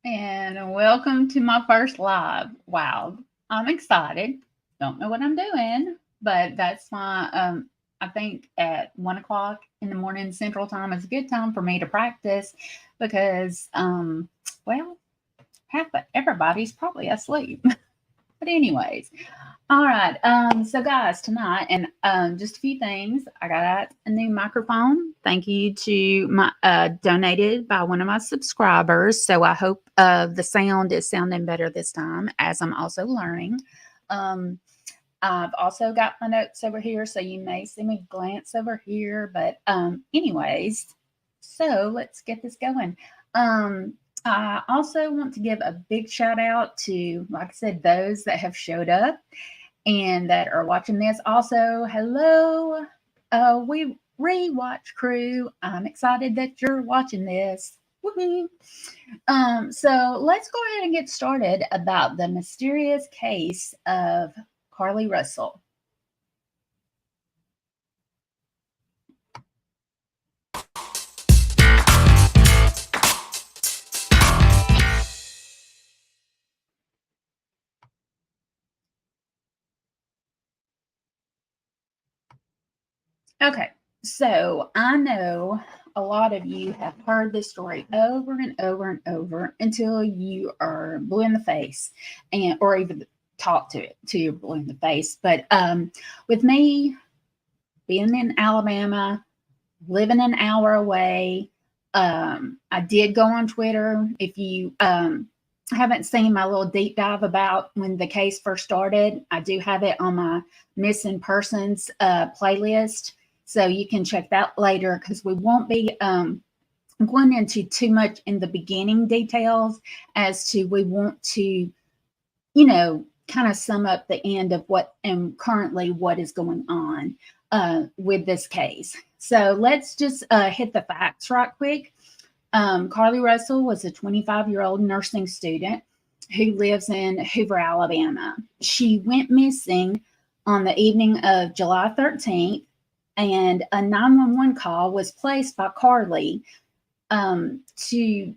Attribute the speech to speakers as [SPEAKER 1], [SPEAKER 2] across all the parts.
[SPEAKER 1] And welcome to my first live. Wow, I'm excited. Don't know what I'm doing, but that's my I think at 1 o'clock in the morning Central Time is a good time for me to practice because well, half of everybody's probably asleep. But anyways, all right. So guys, tonight and just a few things. I got a new microphone. Thank you to my donated by one of my subscribers. So I hope the sound is sounding better this time as I'm also learning. Um, I've also got my notes over here, so you may see me glance over here. But anyways, so let's get this going. I also want to give a big shout out to, like I said, those that have showed up and that are watching this. Also, hello, we rewatch crew. I'm excited that you're watching this. Woohoo! So let's go ahead and get started about the mysterious case of Carlee Russell. Okay, so I know a lot of you have heard this story over and over and over until you are blue in the face, and or even talk to it till you're blue in the face. But with me being in Alabama, living an hour away, I did go on Twitter. If you haven't seen my little deep dive about when the case first started, I do have it on my missing persons playlist. So you can check that later because we won't be going into too much in the beginning details as to we want to, kind of sum up the end of what and currently what is going on with this case. So let's just hit the facts right quick. Carlee Russell was a 25-year-old nursing student who lives in Hoover, Alabama. She went missing on the evening of July 13th, and a 911 call was placed by Carlee to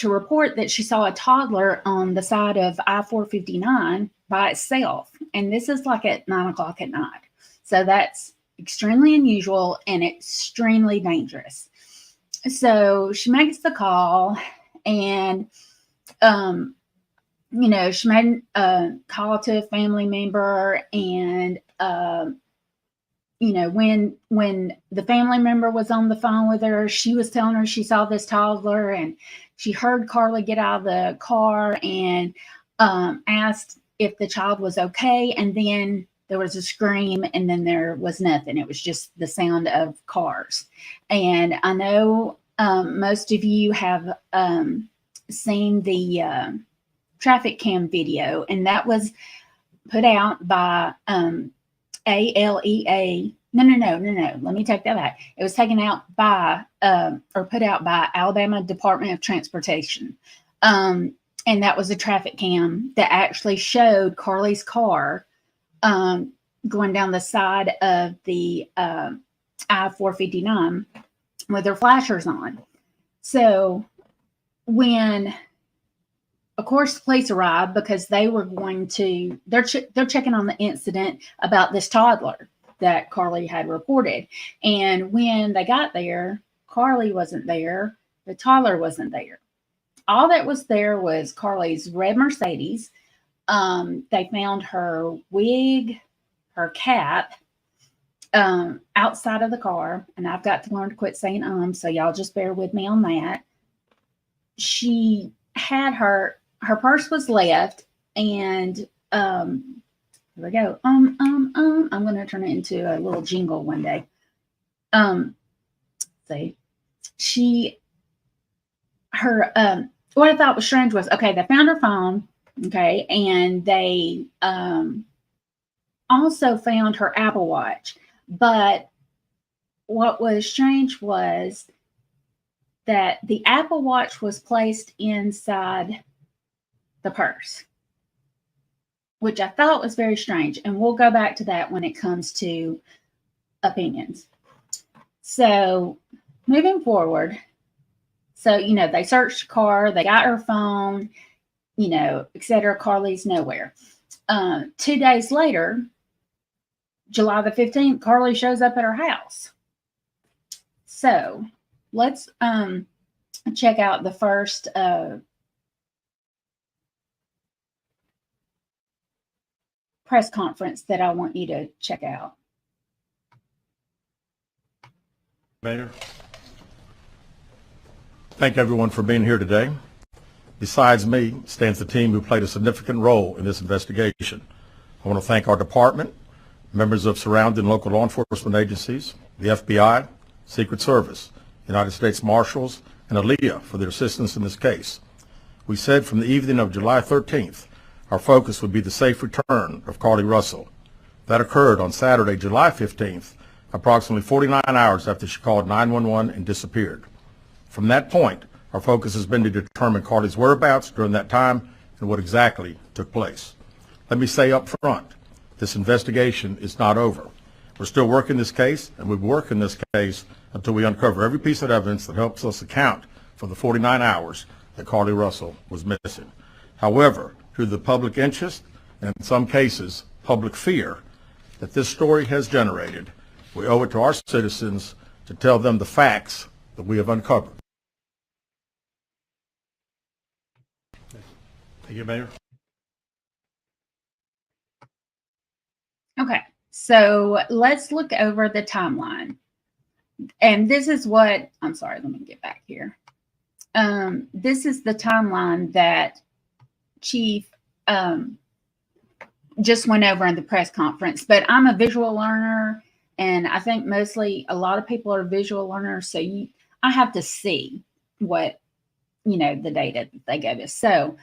[SPEAKER 1] report that she saw a toddler on the side of I-459 by itself. And this is like at 9 o'clock at night. So that's extremely unusual and extremely dangerous. So she makes the call and, she made a call to a family member and, when the family member was on the phone with her, she was telling her she saw this toddler and she heard Carlee get out of the car and asked if the child was okay. And then there was a scream and then there was nothing. It was just the sound of cars. And I know most of you have seen the traffic cam video, and that was put out by ALEA. No. Let me take that back. It was taken out by or put out by Alabama Department of Transportation. And that was a traffic cam that actually showed Carlee's car going down the side of the I-459 with her flashers on. So when, of course, the police arrived because they were going to, they're checking on the incident about this toddler that Carlee had reported. And when they got there, Carlee wasn't there. The toddler wasn't there. All that was there was Carlee's red Mercedes. They found her wig, her cap outside of the car. And I've got to learn to quit saying so y'all just bear with me on that. She had her purse was left, and here we go. I'm going to turn it into a little jingle one day. What I thought was strange was, okay, they found her phone, okay, and they also found her Apple Watch. But what was strange was that the Apple Watch was placed inside the purse, which I thought was very strange. And we'll go back to that when it comes to opinions. So moving forward, So, they searched the car, they got her phone, etc. Carlee's nowhere. 2 days later, July the 15th, Carlee shows up at her house. So let's check out the first press conference that I want you to check out.
[SPEAKER 2] Mayor, thank everyone for being here today. Besides me stands the team who played a significant role in this investigation. I want to thank our department, members of surrounding local law enforcement agencies, the FBI, Secret Service, United States Marshals, and ALEA for their assistance in this case. We said from the evening of July 13th, our focus would be the safe return of Carlee Russell. That occurred on Saturday, July 15th, approximately 49 hours after she called 911 and disappeared. From that point, our focus has been to determine Carlee's whereabouts during that time and what exactly took place. Let me say up front, this investigation is not over. We're still working this case, and we'll be working this case until we uncover every piece of evidence that helps us account for the 49 hours that Carlee Russell was missing. However, through the public interest, and in some cases, public fear that this story has generated, we owe it to our citizens to tell them the facts that we have uncovered. Thank you, Mayor.
[SPEAKER 1] Okay, so let's look over the timeline. And this is what, I'm sorry, let me get back here. This is the timeline that Chief just went over in the press conference, but I'm a visual learner, and I think mostly a lot of people are visual learners, so I have to see what, the data that they gave us. So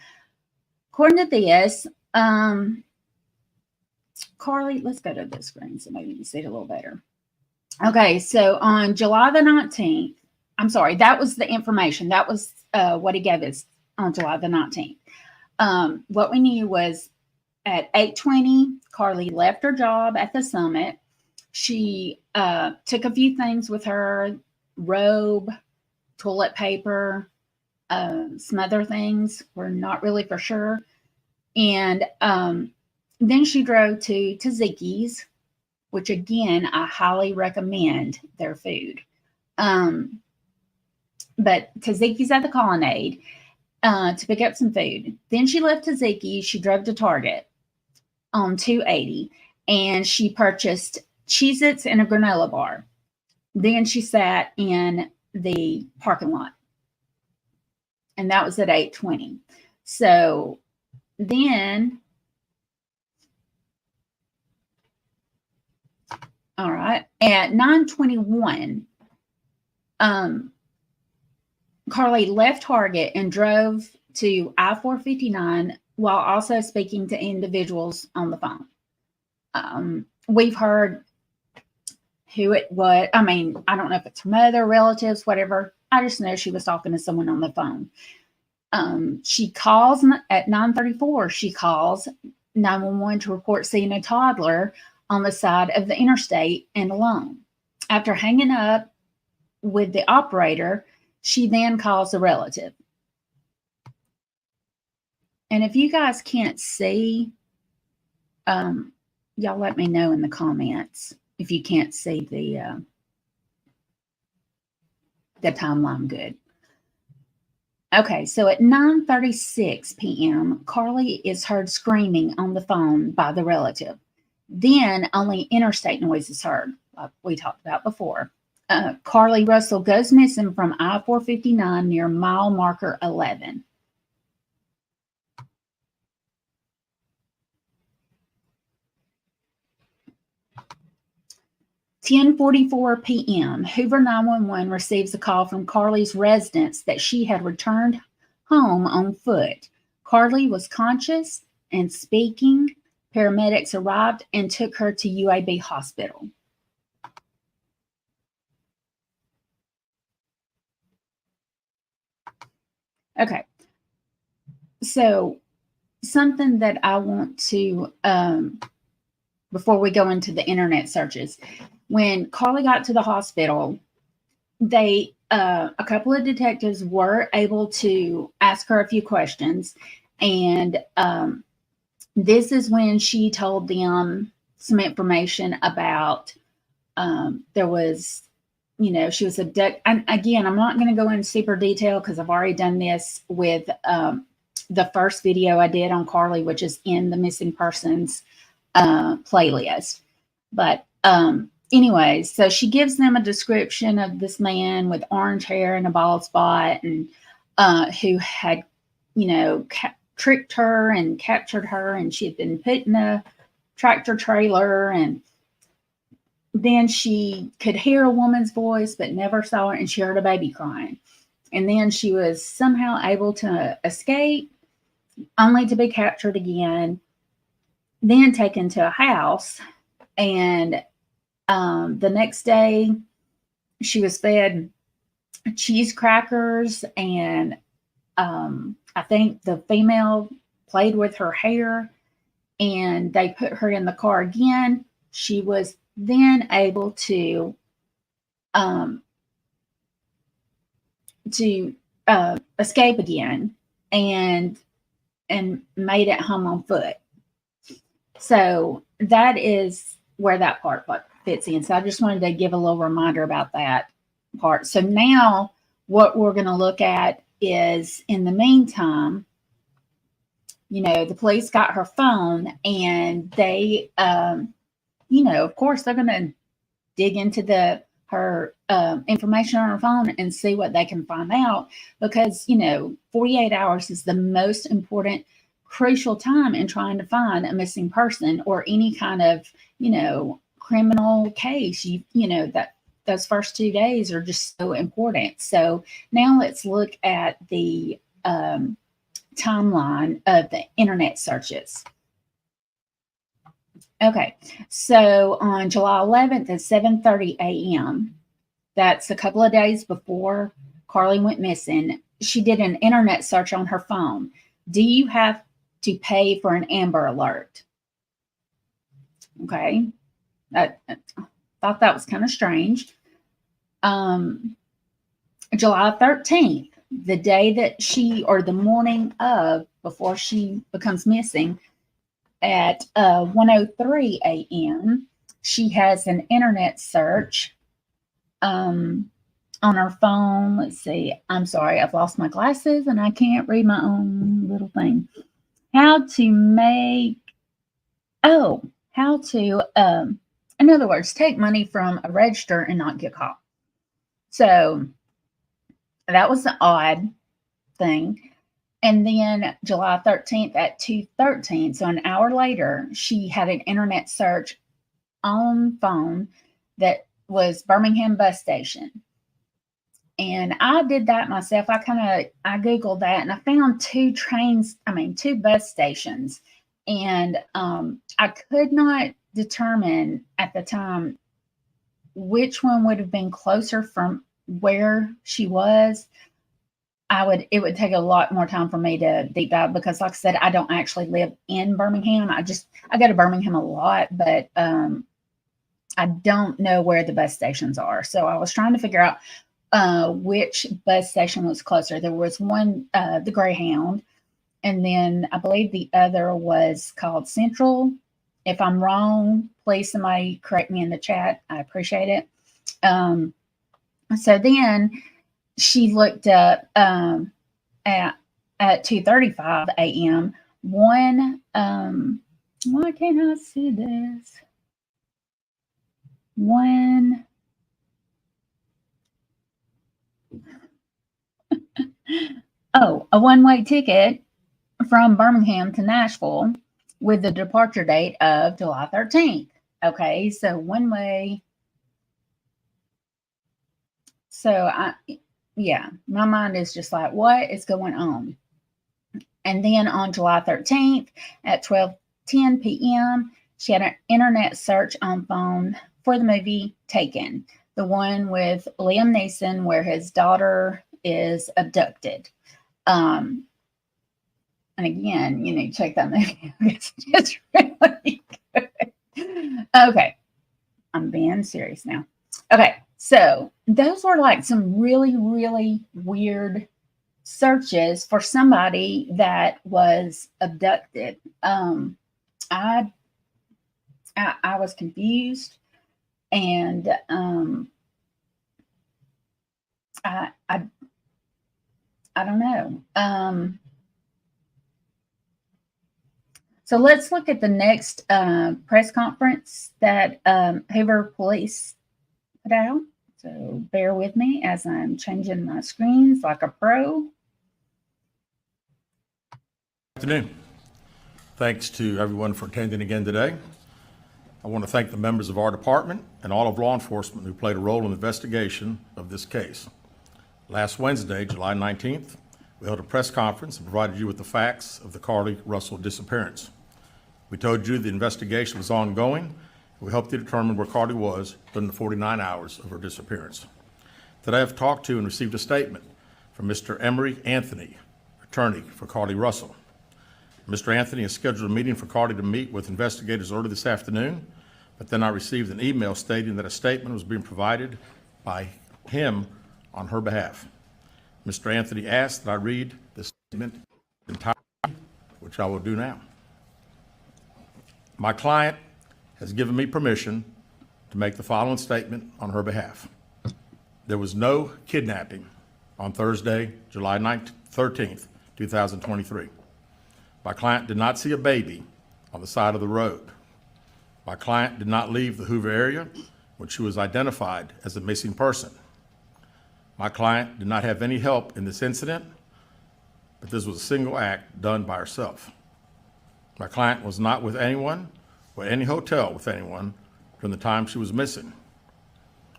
[SPEAKER 1] according to this, Carlee, let's go to the screen so maybe you can see it a little better. Okay, so on July the 19th, I'm sorry, that was the information. That was what he gave us on July the 19th. What we knew was at 8:20, Carlee left her job at the Summit. She took a few things with her, robe, toilet paper, some other things. We're not really for sure. And then she drove to Tzatziki's, which again, I highly recommend their food. But Tzatziki's at the Colonnade to pick up some food. Then she left Tzatziki's. She drove to Target on 280, and she purchased Cheez-Its and a granola bar. Then she sat in the parking lot, and that was at 8:20. So then, all right, at 9:21, Carlee left Target and drove to I-459 while also speaking to individuals on the phone. We've heard who it was. I mean, I don't know if it's her mother, relatives, whatever. I just know she was talking to someone on the phone. She calls at 9:34. She calls 911 to report seeing a toddler on the side of the interstate and alone. After hanging up with the operator, she then calls a relative. And if you guys can't see, y'all let me know in the comments if you can't see the timeline good. Okay, so at 9:36 p.m., Carlee is heard screaming on the phone by the relative. Then only interstate noise is heard, like we talked about before. Carlee Russell goes missing from I-459 near mile marker 11. At 10:44 p.m., Hoover 911 receives a call from Carlee's residence that she had returned home on foot. Carlee was conscious and speaking. Paramedics arrived and took her to UAB hospital. Okay, so something that I want to, before we go into the internet searches, when Carlee got to the hospital, they a couple of detectives were able to ask her a few questions, and this is when she told them some information about there was, she was abducted. And again, I'm not going to go into super detail because I've already done this with the first video I did on Carlee, which is in the missing persons playlist. But anyways, so she gives them a description of this man with orange hair and a bald spot, and who had, tricked her and captured her, and she had been put in a tractor trailer, and then she could hear a woman's voice but never saw her, and she heard a baby crying. And then she was somehow able to escape, only to be captured again, then taken to a house. And the next day, she was fed cheese crackers, and I think the female played with her hair, and they put her in the car again. She was then able to escape again, and made it home on foot. So that is where that part fits in. So I just wanted to give a little reminder about that part. So now what we're going to look at is, in the meantime, the police got her phone, and they, of course, they're going to dig into her information on her phone and see what they can find out, because 48 hours is the most important, crucial time in trying to find a missing person or any kind of criminal case. That those first 2 days are just so important. So now let's look at the timeline of the internet searches. Okay, so on July 11th at 7:30 a.m., that's a couple of days before Carlee went missing, she did an internet search on her phone. Do you have to pay for an Amber Alert? Okay, I thought that was kind of strange. July 13th, the day that the morning of, before she becomes missing, at 1:03 a.m., she has an internet search on her phone. Let's see. I'm sorry, I've lost my glasses and I can't read my own little thing. How to, in other words, take money from a register and not get caught. So that was an odd thing. And then July 13th at 2:13, so an hour later, she had an internet search on phone that was Birmingham bus station. And I did that myself. I Googled that, and I found two bus stations. And I could not determine at the time which one would have been closer from where she was. It would take a lot more time for me to deep dive, because like I said, I don't actually live in Birmingham. I go to Birmingham a lot, but I don't know where the bus stations are. So I was trying to figure out which bus station was closer. There was one, the Greyhound, and then I believe the other was called Central. If I'm wrong, please somebody correct me in the chat. I appreciate it. So then she looked up at 2:35 a.m. Why can't I see this? A one-way ticket from Birmingham to Nashville with the departure date of July 13th. Okay, so one way. So my mind is just like, what is going on? And then on July 13th at 12:10 p.m., she had an internet search on phone for the movie Taken, the one with Liam Neeson where his daughter is abducted. And again, you need to check that movie. It's really good. Okay, I'm being serious now. Okay, So those were like some really, really weird searches for somebody that was abducted. I, I was confused, and I, I I don't know. So let's look at the next press conference that Hoover Police put out. So bear with me as I'm changing my screens like a pro.
[SPEAKER 2] Good afternoon. Thanks to everyone for attending again today. I want to thank the members of our department and all of law enforcement who played a role in the investigation of this case. Last Wednesday, July 19th, we held a press conference and provided you with the facts of the Carlee Russell disappearance. We told you the investigation was ongoing, and we helped you determine where Carlee was during the 49 hours of her disappearance. Today I've talked to and received a statement from Mr. Emery Anthony, attorney for Carlee Russell. Mr. Anthony has scheduled a meeting for Carlee to meet with investigators early this afternoon, but then I received an email stating that a statement was being provided by him on her behalf. Mr. Anthony asked that I read the statement entirely, which I will do now. My client has given me permission to make the following statement on her behalf. There was no kidnapping on Thursday, July 13th, 2023. My client did not see a baby on the side of the road. My client did not leave the Hoover area when she was identified as a missing person. My client did not have any help in this incident, but this was a single act done by herself. My client was not with anyone or any hotel with anyone during the time she was missing.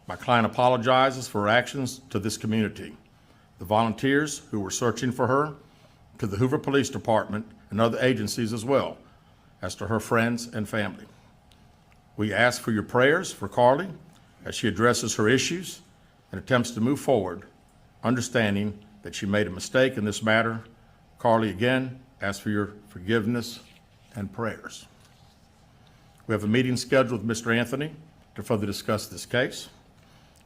[SPEAKER 2] My client apologizes for her actions to this community, the volunteers who were searching for her, to the Hoover Police Department and other agencies as well, as to her friends and family. We ask for your prayers for Carlee as she addresses her issues and attempts to move forward, understanding that she made a mistake in this matter. Carlee, again, ask for your forgiveness and prayers. We have a meeting scheduled with Mr. Anthony to further discuss this case.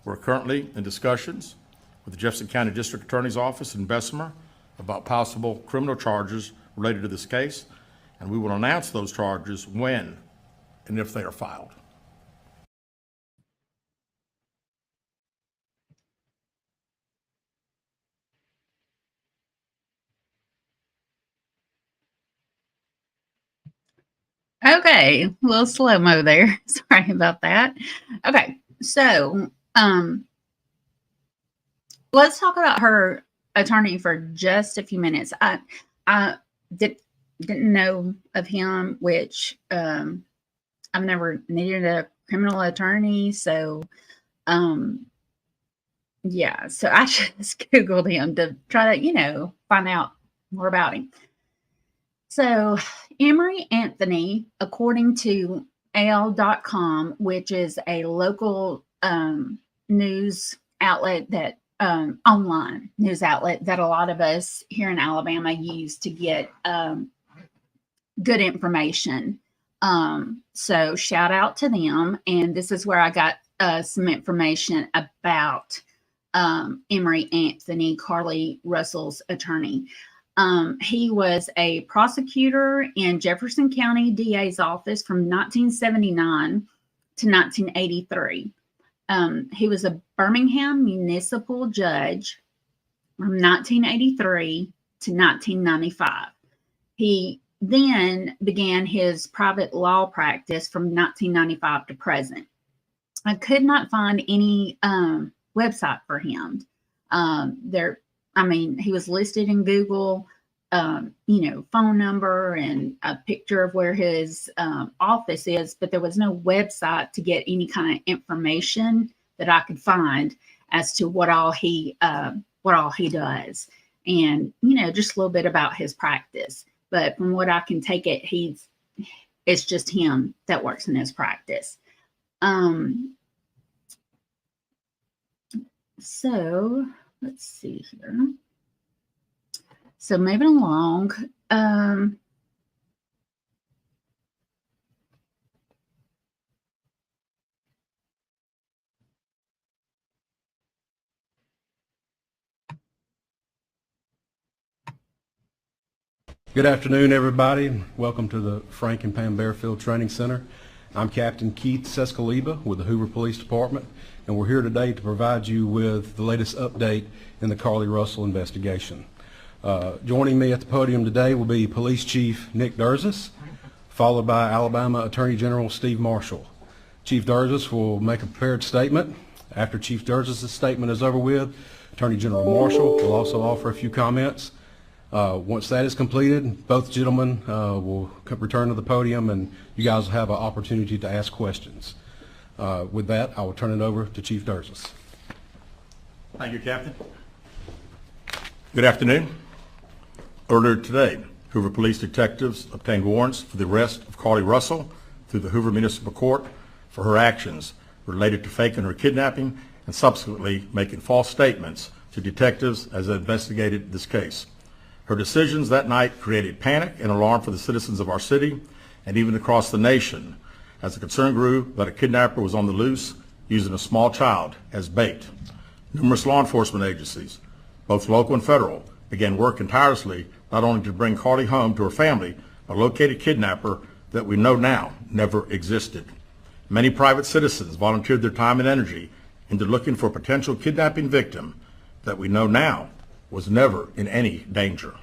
[SPEAKER 2] We're currently in discussions with the Jefferson County District Attorney's Office in Bessemer about possible criminal charges related to this case, and we will announce those charges when and if they are filed.
[SPEAKER 1] Okay, a little slow-mo there. Sorry about that. Okay, so let's talk about her attorney for just a few minutes. I didn't know of him, which I've never needed a criminal attorney, so yeah, so I just Googled him to try to, find out more about him. So Emery Anthony, according to AL.com, which is a local news outlet that online news outlet that a lot of us here in Alabama use to get good information. So shout out to them. And this is where I got some information about Emery Anthony, Carlee Russell's attorney. He was a prosecutor in Jefferson County DA's office from 1979 to 1983. He was a Birmingham municipal judge from 1983 to 1995. He then began his private law practice from 1995 to present. I could not find any website for him. He was listed in Google, phone number and a picture of where his office is, but there was no website to get any kind of information that I could find as to what all he does, and just a little bit about his practice. But from what I can take it, it's just him that works in his practice. So let's see here. So moving along.
[SPEAKER 3] Good afternoon, everybody. Welcome to the Frank and Pam Bearfield Training Center. I'm Captain Keith Sescaliba with the Hoover Police Department, and we're here today to provide you with the latest update in the Carlee Russell investigation. Joining me at the podium today will be Police Chief Nick Durzis, followed by Alabama Attorney General Steve Marshall. Chief Durzis will make a prepared statement. After Chief Durzis' statement is over with, Attorney General Marshall will also offer a few comments. Once that is completed, both gentlemen will return to the podium and you guys will have an opportunity to ask questions. With that, I will turn it over to Chief Durzis.
[SPEAKER 2] Thank you, Captain. Good afternoon. Earlier today, Hoover Police detectives obtained warrants for the arrest of Carlee Russell through the Hoover Municipal Court for her actions related to faking her kidnapping and subsequently making false statements to detectives as they investigated this case. Her decisions that night created panic and alarm for the citizens of our city and even across the nation as the concern grew that a kidnapper was on the loose using a small child as bait. Numerous law enforcement agencies, both local and federal, began working tirelessly not only to bring Carlee home to her family, but locate a kidnapper that we know now never existed. Many private citizens volunteered their time and energy into looking for a potential kidnapping victim that we know now was never in any danger.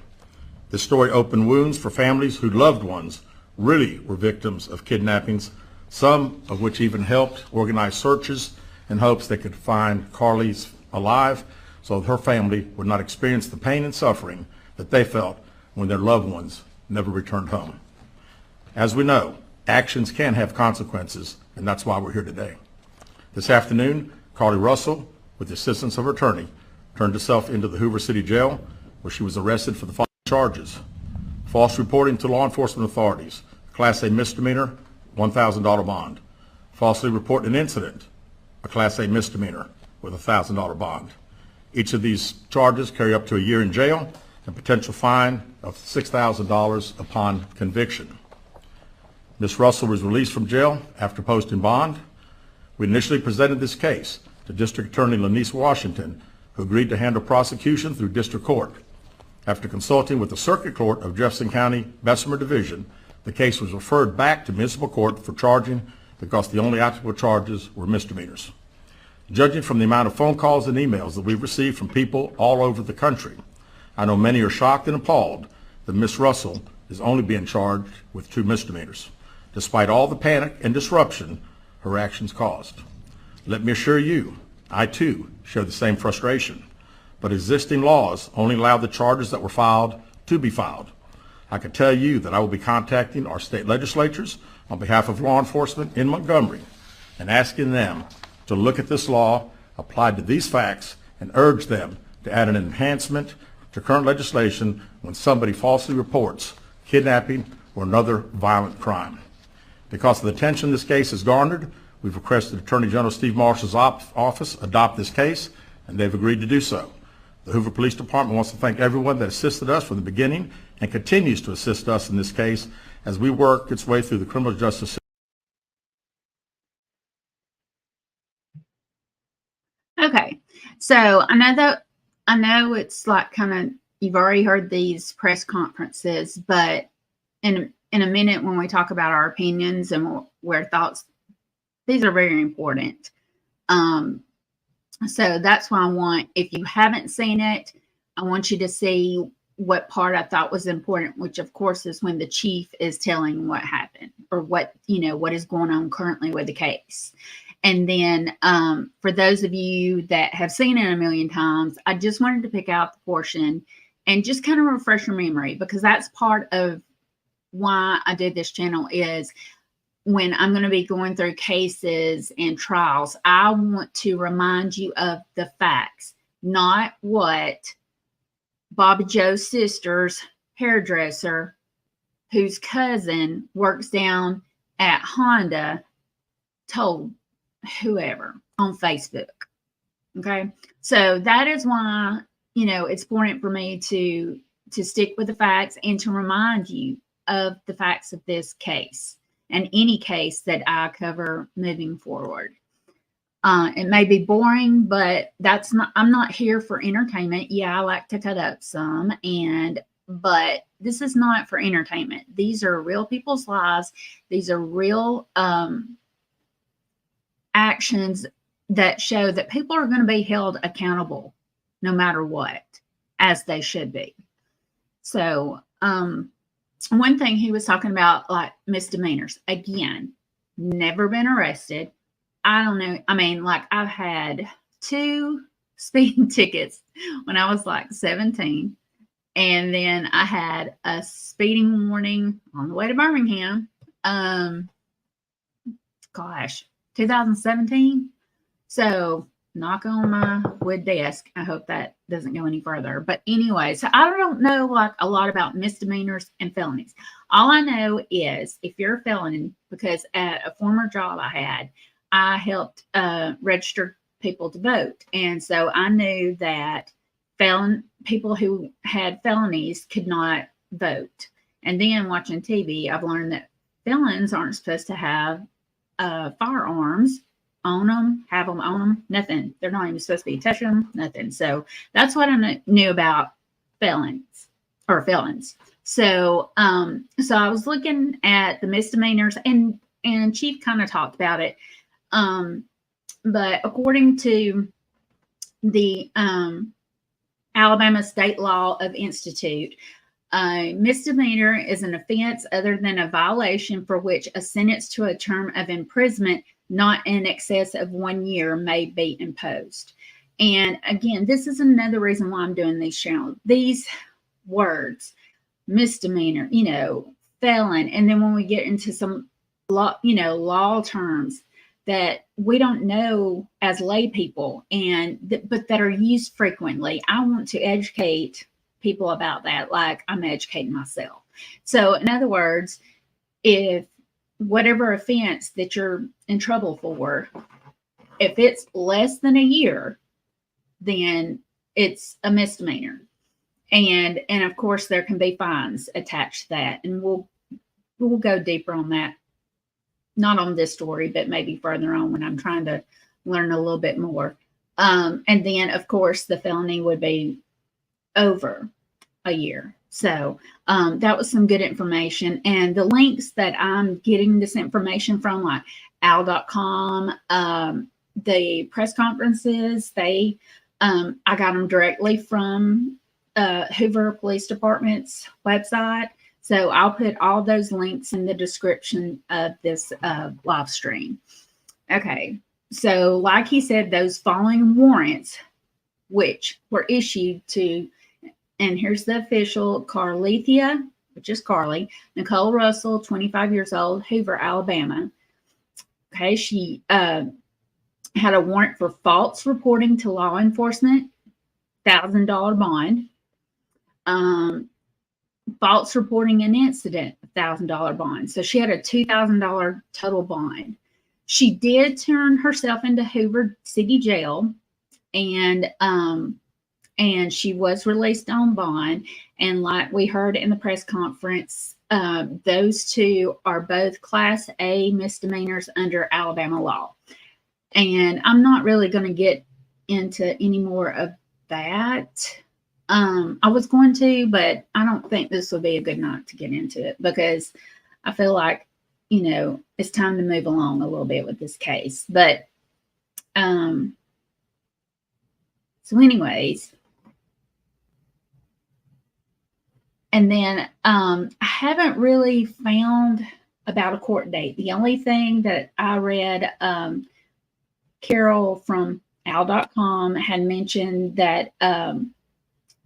[SPEAKER 2] This story opened wounds for families whose loved ones really were victims of kidnappings, some of which even helped organize searches in hopes they could find Carlee's alive so that her family would not experience the pain and suffering that they felt when their loved ones never returned home. As we know, actions can have consequences, and that's why we're here today. This afternoon, Carlee Russell, with the assistance of her attorney, turned herself into the Hoover City Jail, where she was arrested for the following charges: false reporting to law enforcement authorities, Class A misdemeanor, $1,000 bond; falsely reporting an incident, a Class A misdemeanor with a $1,000 bond. Each of these charges carry up to a year in jail and potential fine of $6,000 upon conviction. Ms. Russell was released from jail after posting bond. We initially presented this case to District Attorney Lanice Washington, who agreed to handle prosecution through district court. After consulting with the Circuit Court of Jefferson County Bessemer Division, the case was referred back to municipal court for charging because the only applicable charges were misdemeanors. Judging from the amount of phone calls and emails that we've received from people all over the country, I know many are shocked and appalled that Ms. Russell is only being charged with 2 misdemeanors, despite all the panic and disruption her actions caused. Let me assure you, I too share the same frustration, but existing laws only allow the charges that were filed to be filed. I can tell you that I will be contacting our state legislatures on behalf of law enforcement in Montgomery and asking them to look at this law applied to these facts and urge them to add an enhancement to current legislation when somebody falsely reports kidnapping or another violent crime. Because of the attention this case has garnered, we've requested Attorney General Steve Marshall's office adopt this case, and they've agreed to do so. The Hoover Police Department wants to thank everyone that assisted us from the beginning and continues to assist us in this case as we work its way through the criminal justice system.
[SPEAKER 1] Okay, so I know it's like kind of, you've already heard these press conferences, but in a minute when we talk about our opinions and where thoughts, these are very important. So that's why I want, if you haven't seen it, I want you to see what part I thought was important, which of course is when the chief is telling what happened or what is going on currently with the case. And then for those of you that have seen it a million times, I just wanted to pick out the portion and just kind of refresh your memory, because that's part of why I did this channel. Is when I'm going to be going through cases and trials, I want to remind you of the facts, not what Bobby Joe's sister's hairdresser, whose cousin works down at Honda, told whoever on Facebook. Okay. So that is why, it's important for me to stick with the facts and to remind you of the facts of this case and any case that I cover moving forward. It may be boring, but I'm not here for entertainment. Yeah, I like to cut up some, but this is not for entertainment. These are real people's lives. These are real actions that show that people are going to be held accountable no matter what, as they should be. So, one thing he was talking about, like misdemeanors, again, never been arrested. I don't know. I mean, like, I've had 2 speeding tickets when I was like 17. And then I had a speeding warning on the way to Birmingham. 2017. So knock on my wood desk. I hope that doesn't go any further. But anyway, so I don't know like a lot about misdemeanors and felonies. All I know is if you're a felon, because at a former job I helped register people to vote. And so I knew that people who had felonies could not vote. And then watching TV, I've learned that felons aren't supposed to have firearms on them, have them on them, nothing. They're not even supposed to be touching them, nothing. So that's what I knew about felons. So, so I was looking at the misdemeanors, and Chief kind of talked about it. But according to the Alabama State Law of Institute, a misdemeanor is an offense other than a violation for which a sentence to a term of imprisonment not in excess of 1 year may be imposed. And again, this is another reason why I'm doing these channels. These words, misdemeanor, felon, and then when we get into some law terms that we don't know as lay people, but that are used frequently, I want to educate people about that, like I'm educating myself. So in other words, if whatever offense that you're in trouble for, if it's less than a year, then it's a misdemeanor. And of course there can be fines attached to that. And we'll go deeper on that. Not on this story, but maybe further on when I'm trying to learn a little bit more. And then of course the felony would be over a year. So that was some good information. And the links that I'm getting this information from, like al.com, the press conferences, I got them directly from Hoover Police Department's website. So I'll put all those links in the description of this live stream. Okay, so like he said, those following warrants, which were issued to, and here's the official, Carlee, which is Carlee, Nicole Russell, 25 years old, Hoover, Alabama. Okay, she had a warrant for false reporting to law enforcement, $1,000 bond. False reporting an incident, $1,000 bond. So she had a $2,000 total bond. She did turn herself into Hoover City Jail, and she was released on bond. And like we heard in the press conference, those two are both Class A misdemeanors under Alabama law. And I'm not really going to get into any more of that. I was going to, but I don't think this will be a good night to get into it, because I feel like, it's time to move along a little bit with this case. But, so anyways, and then I haven't really found about a court date. The only thing that I read, Carol from al.com had mentioned that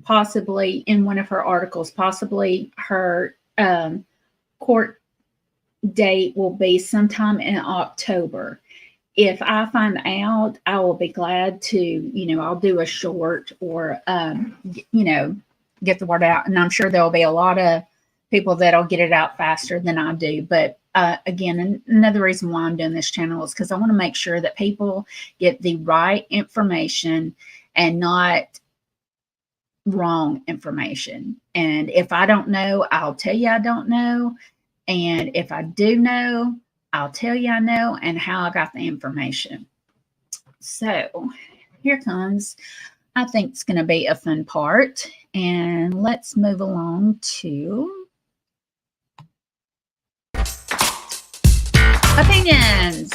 [SPEAKER 1] possibly in one of her articles, possibly her court date will be sometime in October. If I find out, I will be glad to, I'll do a short or, get the word out. And I'm sure there'll be a lot of people that'll get it out faster than I do. But again, another reason why I'm doing this channel is because I want to make sure that people get the right information and not wrong information. And if I don't know, I'll tell you I don't know. And if I do know, I'll tell you I know and how I got the information. So here comes I think it's going to be a fun part. And let's move along to opinions.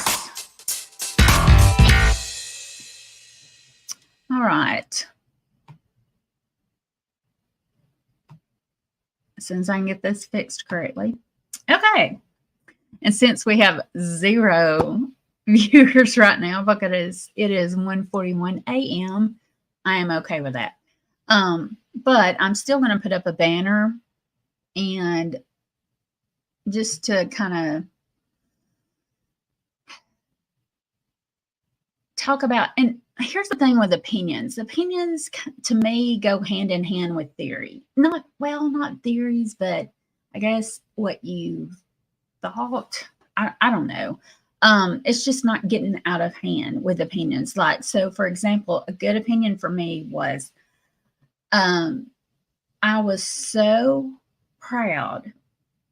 [SPEAKER 1] All right. As soon as I can get this fixed correctly. Okay. And since we have 0 viewers right now, because it is 1:41 a.m., I am okay with that. But I'm still going to put up a banner, and just to kind of talk about, and here's the thing with opinions. Opinions to me go hand in hand with theory. Not theories, but I guess what you thought. I don't know. It's just not getting out of hand with opinions. Like, so for example, a good opinion for me was, I was so proud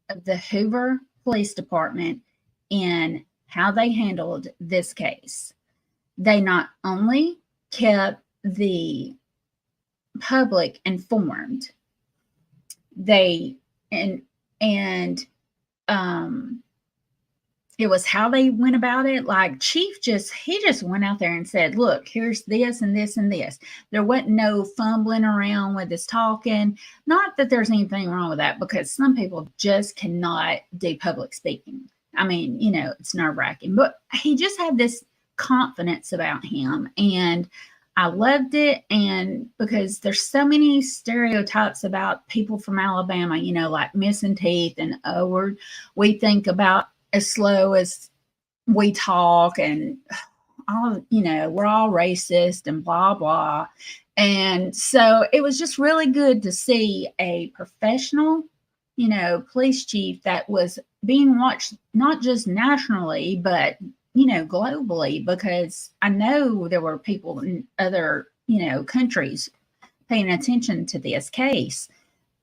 [SPEAKER 1] of the Hoover Police Department and how they handled this case. They not only kept the public informed, it was how they went about it. Like Chief he just went out there and said, look, here's this and this and this. There wasn't no fumbling around with his talking. Not that there's anything wrong with that, because some people just cannot do public speaking. I mean, it's nerve-wracking, but he just had this confidence about him, and I loved it. And because there's so many stereotypes about people from Alabama, like missing teeth, and we think about as slow as we talk, and all, we're all racist and blah blah. And so it was just really good to see a professional police chief that was being watched not just nationally, but globally, because I know there were people in other countries paying attention to this case.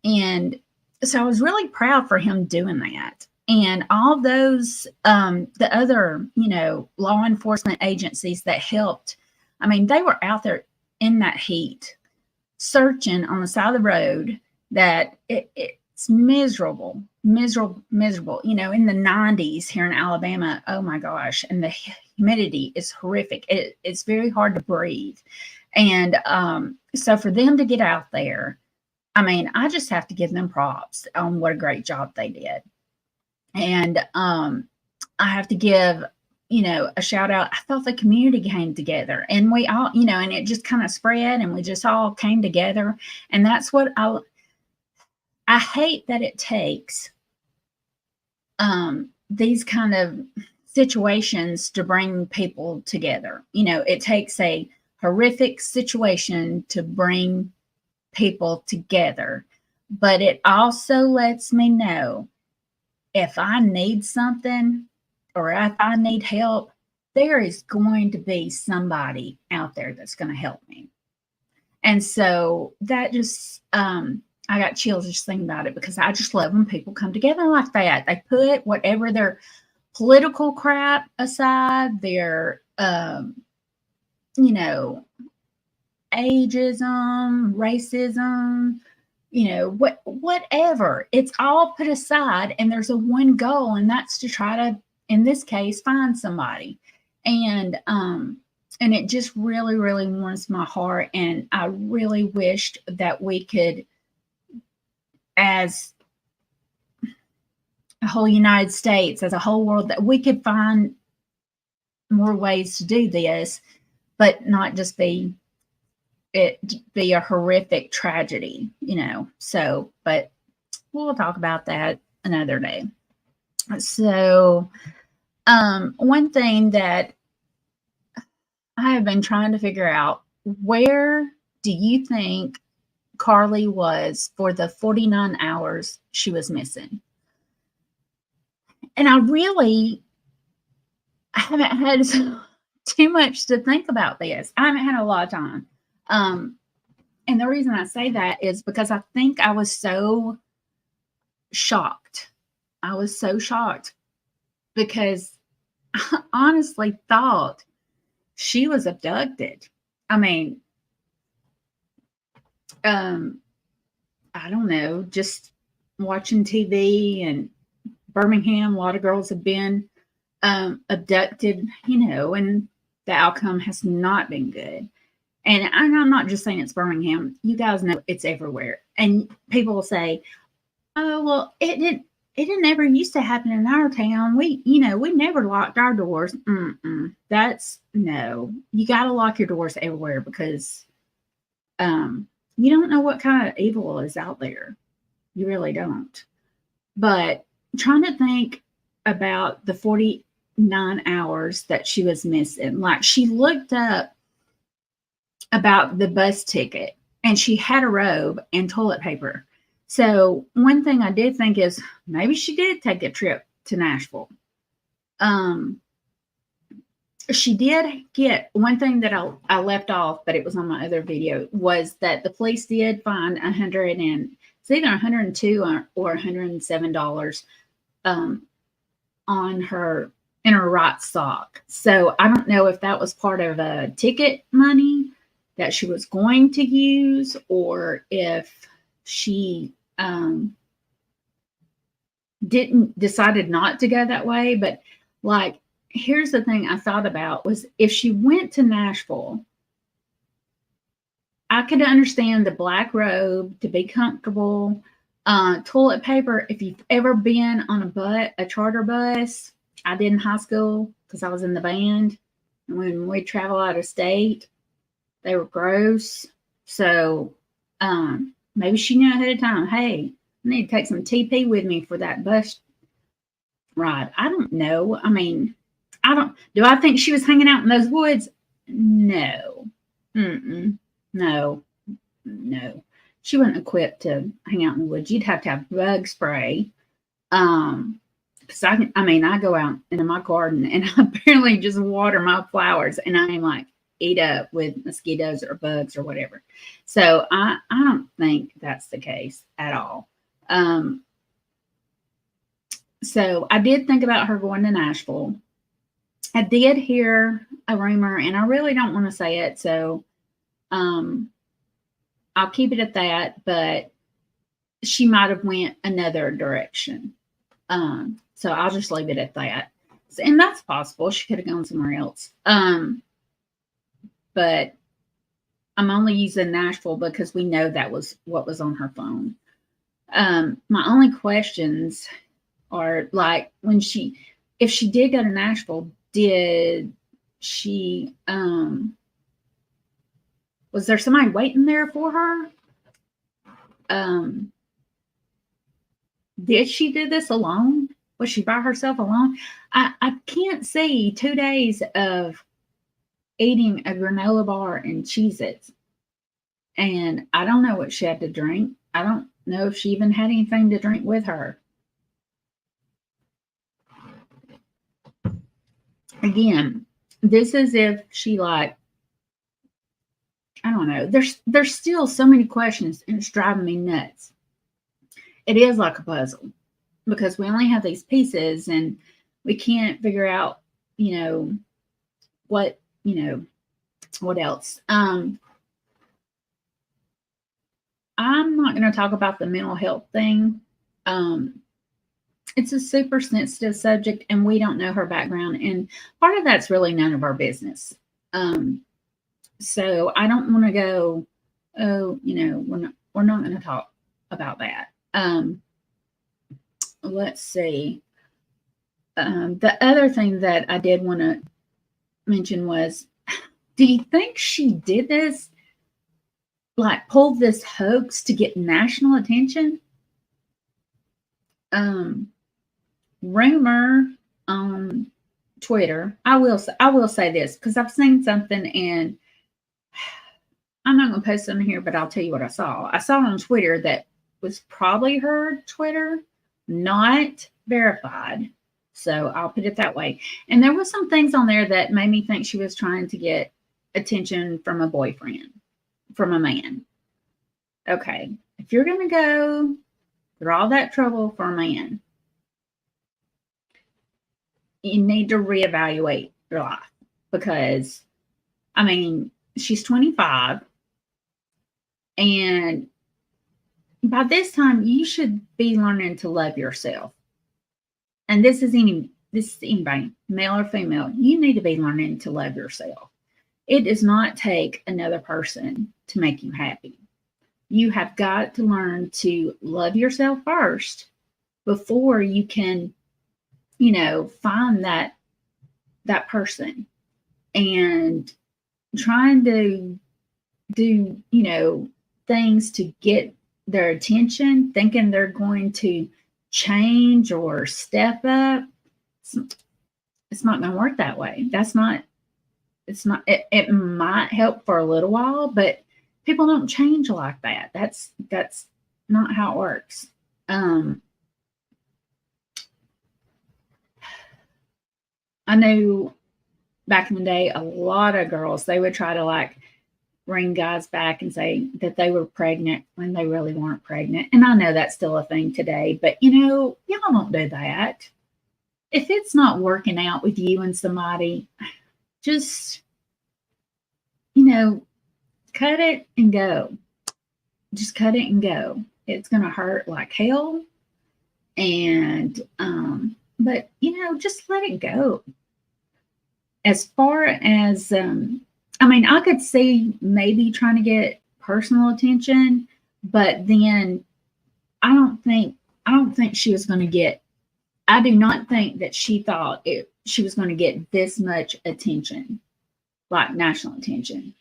[SPEAKER 1] And so I was really proud for him doing that. And all those, the other, law enforcement agencies that helped, I mean, they were out there in that heat, searching on the side of the road, that it's miserable. In the 90s here in Alabama, oh my gosh, and the humidity is horrific. It's very hard to breathe. And so for them to get out there, I mean, I just have to give them props on what a great job they did. And I have to give, a shout out. I thought the community came together, and we all, and it just kind of spread, and we just all came together. And that's what I hate that it takes these kind of situations to bring people together. It takes a horrific situation to bring people together, but it also lets me know, if I need something or if I need help, there is going to be somebody out there that's going to help me. And so that just, I got chills just thinking about it, because I just love when people come together like that. They put whatever their political crap aside, their, ageism, racism, whatever. It's all put aside, and there's a one goal, and that's to try to, in this case, find somebody. And it just really, really warms my heart. And I really wished that we could, as a whole United States, as a whole world, that we could find more ways to do this, but not just be a horrific tragedy, So, but we'll talk about that another day. So, one thing that I have been trying to figure out, where do you think Carlee was for the 49 hours she was missing? And I haven't had too much to think about this. I haven't had a lot of time. And the reason I say that is because I think I was so shocked. I was so shocked because I honestly thought she was abducted. I mean, I don't know, just watching TV and Birmingham, a lot of girls have been abducted, and the outcome has not been good. And I'm not just saying it's Birmingham. You guys know it's everywhere. And people will say, "Oh, well, it didn't ever used to happen in our town. We never locked our doors." That's no. You got to lock your doors everywhere because you don't know what kind of evil is out there. You really don't. But trying to think about the 49 hours that she was missing. Like, she looked up about the bus ticket and she had a robe and toilet paper. So one thing I did think is maybe she did take a trip to Nashville. She did get one thing that I left off, but it was on my other video, was that the police did find it's either $102 or $107 on her in her right sock. So I don't know if that was part of a ticket money that she was going to use, or if she decided not to go that way. But like, here's the thing I thought about was if she went to Nashville, I could understand the black robe to be comfortable. Toilet paper, if you've ever been on a charter bus, I did in high school because I was in the band. And when we travel out of state, they were gross. So maybe she knew ahead of time, hey, I need to take some TP with me for that bus ride. I don't know. I mean, do I think she was hanging out in those woods? No. No. She wasn't equipped to hang out in the woods. You'd have to have bug spray. Because I go out into my garden and I barely just water my flowers, and I'm like eat up with mosquitoes or bugs or whatever. So I don't think that's the case at all. So I did think about her going to Nashville. I did hear a rumor, and I really don't want to say it, so I'll keep it at that, but she might have went another direction. So I'll just leave it at that. And that's possible. She could have gone somewhere else. But I'm only using Nashville because we know that was what was on her phone. My only questions are like, if she did go to Nashville, did she, was there somebody waiting there for her? Did she do this alone? Was she by herself alone? I can't see 2 days of eating a granola bar and Cheez-Its. And I don't know what she had to drink. I don't know if she even had anything to drink with her. Again, this is if she I don't know. There's still so many questions, and it's driving me nuts. It is like a puzzle because we only have these pieces and we can't figure out, what else. I'm not going to talk about the mental health thing. It's a super sensitive subject, and we don't know her background, and part of that's really none of our business. So I don't want to go, we're not going to talk about that. Let's see. The other thing that I did want to mention was, do you think she did this, pulled this hoax to get national attention? Rumor on Twitter. I will say this because I've seen something, and I'm not going to post it on here, but I'll tell you what I saw. I saw on Twitter that was probably her Twitter, not verified. So I'll put it that way. And there was some things on there that made me think she was trying to get attention from a boyfriend, from a man. Okay, if you're going to go through all that trouble for a man, you need to reevaluate your life because, she's 25. And by this time, you should be learning to love yourself. And this is anybody, male or female. You need to be learning to love yourself. It does not take another person to make you happy. You have got to learn to love yourself first before you can, find that person. And trying to do, things to get their attention, thinking they're going to change or step up, it's not going to work that way. It might help for a little while, but people don't change like that. That's not how it works. I know back in the day, a lot of girls, they would try to bring guys back and say that they were pregnant when they really weren't pregnant. And I know that's still a thing today, but y'all don't do that. If it's not working out with you and somebody, just, cut it and go. Just cut it and go. It's going to hurt like hell. And, but, just let it go. As far as, I could see maybe trying to get personal attention, but then I don't think she was going to get, I do not think that she thought she was going to get this much attention, like national attention.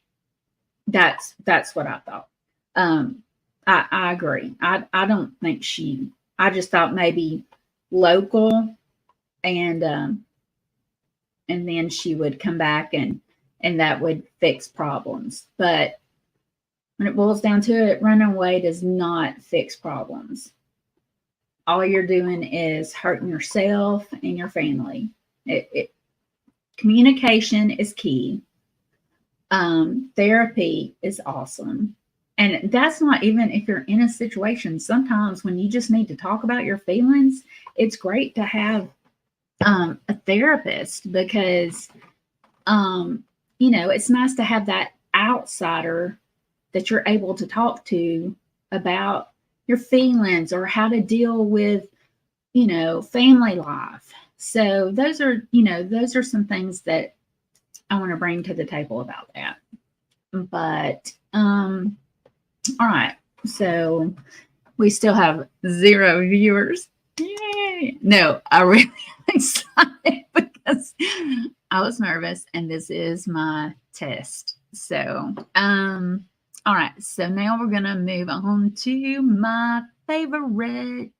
[SPEAKER 1] That's what I thought. I agree. I don't think I just thought maybe local, and then she would come back and that would fix problems. But when it boils down to it, running away does not fix problems. All you're doing is hurting yourself and your family. Communication is key. Therapy is awesome. And that's not even if you're in a situation. Sometimes when you just need to talk about your feelings, it's great to have a therapist, because it's nice to have that outsider that you're able to talk to about your feelings or how to deal with family life. So those are some things that I want to bring to the table about that. But all right, so we still have 0 viewers. Yay! No, I really excited because I was nervous, and this is my test. So, all right. So now we're gonna move on to my favorite.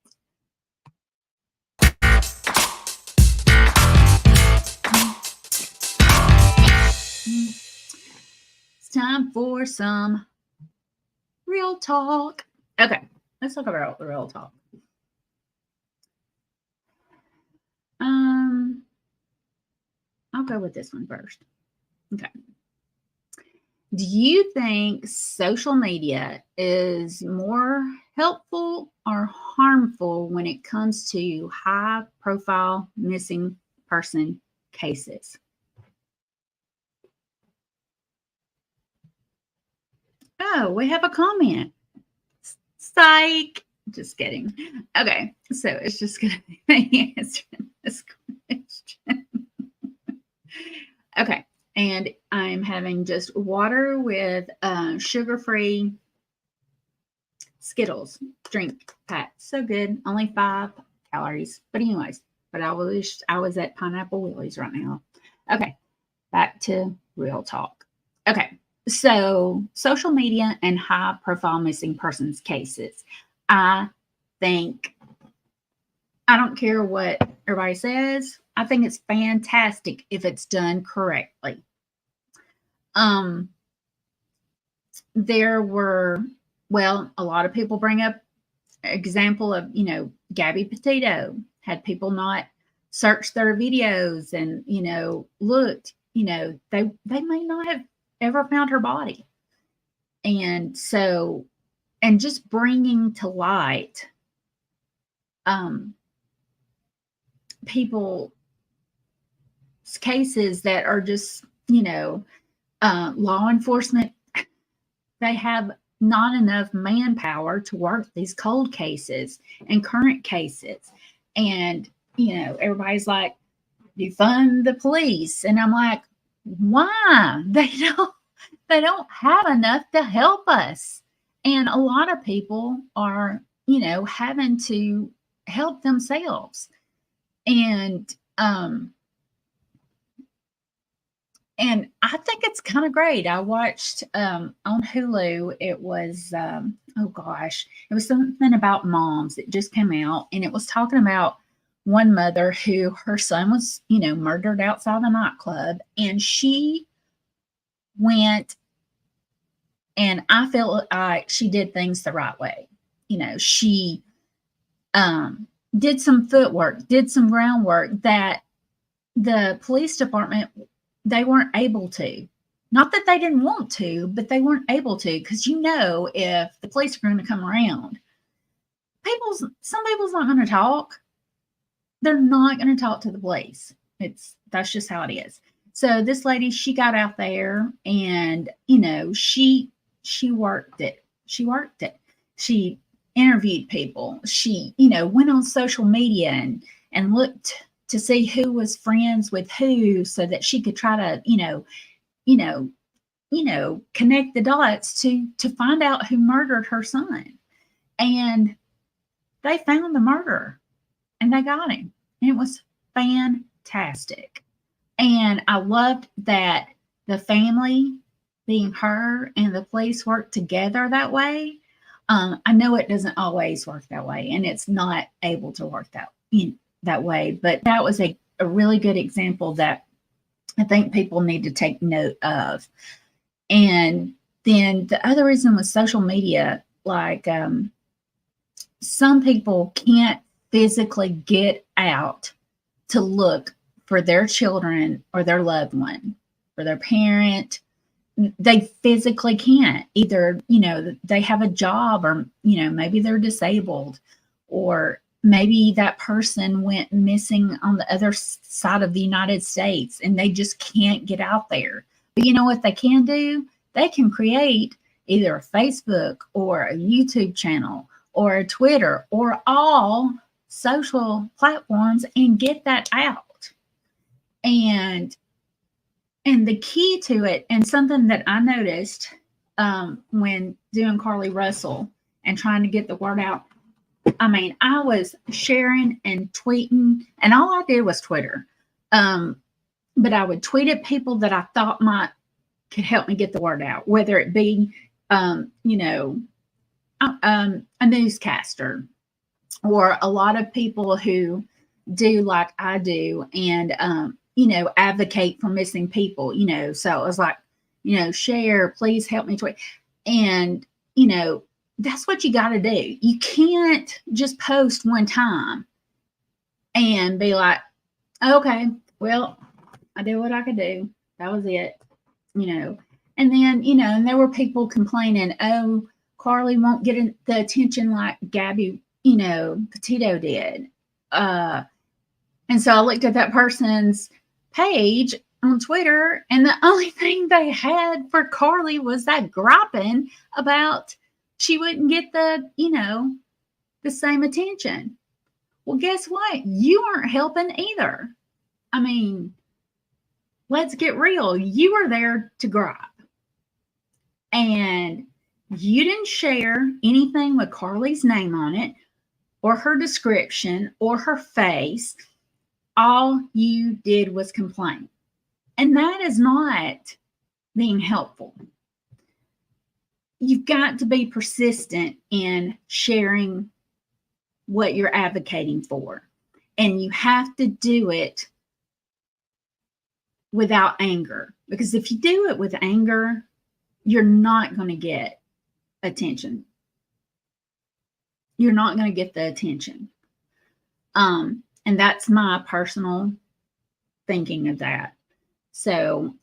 [SPEAKER 1] It's time for some real talk. Okay, let's talk about the real talk. I'll go with this one first. Okay. Do you think social media is more helpful or harmful when it comes to high-profile missing person cases? Oh, we have a comment. Psych. Just kidding. Okay, so it's just going to be me answering this question. Okay, and I'm having just water with sugar-free Skittles drink pack. So good. Only 5 calories. But anyways, I wish I was at Pineapple Willie's right now. Okay, back to real talk. Okay, so social media and high-profile missing persons cases. I think, I don't care what everybody says, I think it's fantastic if it's done correctly. There were, a lot of people bring up example of, Gabby Petito had people not searched their videos and, looked, they may not have ever found her body. And so, and just bringing to light people's cases that are just, law enforcement, they have not enough manpower to work these cold cases and current cases. And, everybody's like, defund the police. And I'm like, why? They don't have enough to help us. And a lot of people are, having to help themselves. And I think it's kind of great. I watched on Hulu, it was, it was something about moms. It just came out, and it was talking about one mother who her son was, murdered outside a nightclub, and she went, and I feel like she did things the right way. She did some footwork, did some groundwork that the police department, they weren't able to. Not that they didn't want to, but they weren't able to, because if the police are going to come around, some people's not going to talk. They're not going to talk to the police. That's just how it is. So this lady, she got out there, and she worked it. She worked it. She interviewed people. She went on social media and looked to see who was friends with who, so that she could try to, connect the dots to find out who murdered her son. And they found the murderer, and they got him. And it was fantastic. And I loved that the family, being her and the police, worked together that way. I know it doesn't always work that way, and it's not able to work that way, but that was a really good example that I think people need to take note of. And then the other reason was social media. Like, some people can't physically get out to look for their children or their loved one, or their parent. They physically can't. Either, they have a job, or, maybe they're disabled, or maybe that person went missing on the other side of the United States, and they just can't get out there. But you know what they can do? They can create either a Facebook or a YouTube channel or a Twitter or all social platforms and get that out. And the key to it, and something that I noticed when doing Carlee Russell and trying to get the word out, I was sharing and tweeting, and all I did was Twitter. But I would tweet at people that I thought could help me get the word out, whether it be, a newscaster, or a lot of people who do like I do, and, advocate for missing people, so it was like, share, please help me tweet. And, that's what you got to do. You can't just post one time and be like, okay, well, I did what I could do. That was it, And then, and there were people complaining, oh, Carlee won't get the attention like Gabby, Petito did. And so I looked at that person's page on Twitter, and the only thing they had for Carlee was that griping about she wouldn't get the same attention. Well, guess what? You aren't helping either. Let's get real. You were there to gripe, and you didn't share anything with Carlee's name on it, or her description, or her face. All you did was complain. And that is not being helpful. You've got to be persistent in sharing what you're advocating for. And you have to do it without anger. Because if you do it with anger, you're not going to get attention. You're not going to get the attention. And that's my personal thinking of that. So,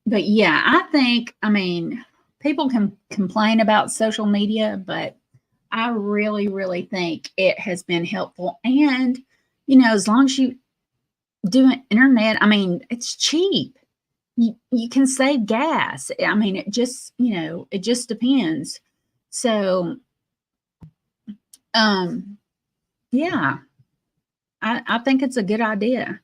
[SPEAKER 1] but yeah, I think, people can complain about social media, but I really, really think it has been helpful. And, as long as you do an internet, it's cheap. you can save gas. I mean, it just, it just depends. So, yeah, I think it's a good idea.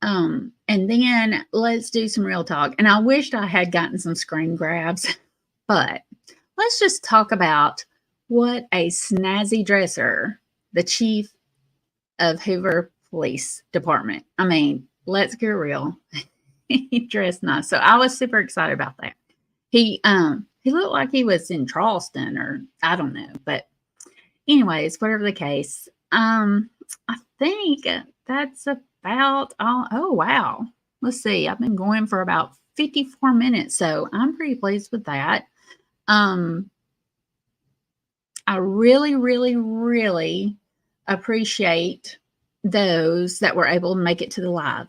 [SPEAKER 1] And then let's do some real talk. And I wished I had gotten some screen grabs, but let's just talk about what a snazzy dresser the chief of Hoover Police Department. I mean, let's get real. He dressed nice. So I was super excited about that. He looked like he was in Charleston, or I don't know, but anyways, whatever the case, I think that's about all. Oh, wow. Let's see. I've been going for about 54 minutes, so I'm pretty pleased with that. I really, really, really appreciate those that were able to make it to the live.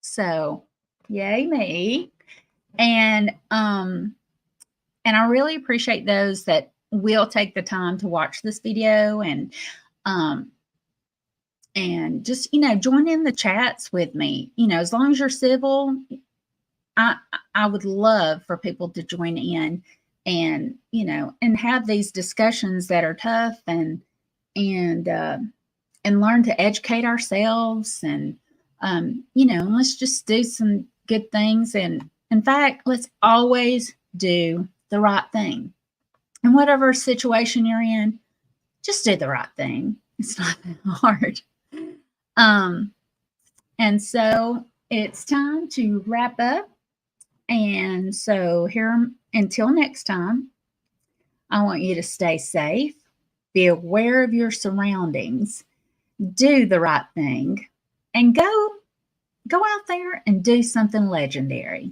[SPEAKER 1] So, yay me. And I really appreciate those that will take the time to watch this video and just, join in the chats with me. As long as you're civil, I would love for people to join in and, and have these discussions that are tough and learn to educate ourselves and, let's just do some good things. And in fact, let's always do the right thing. In whatever situation you're in, just do the right thing. It's not that hard. And so it's time to wrap up. And so here, until next time, I want you to stay safe, be aware of your surroundings, do the right thing, and go out there and do something legendary.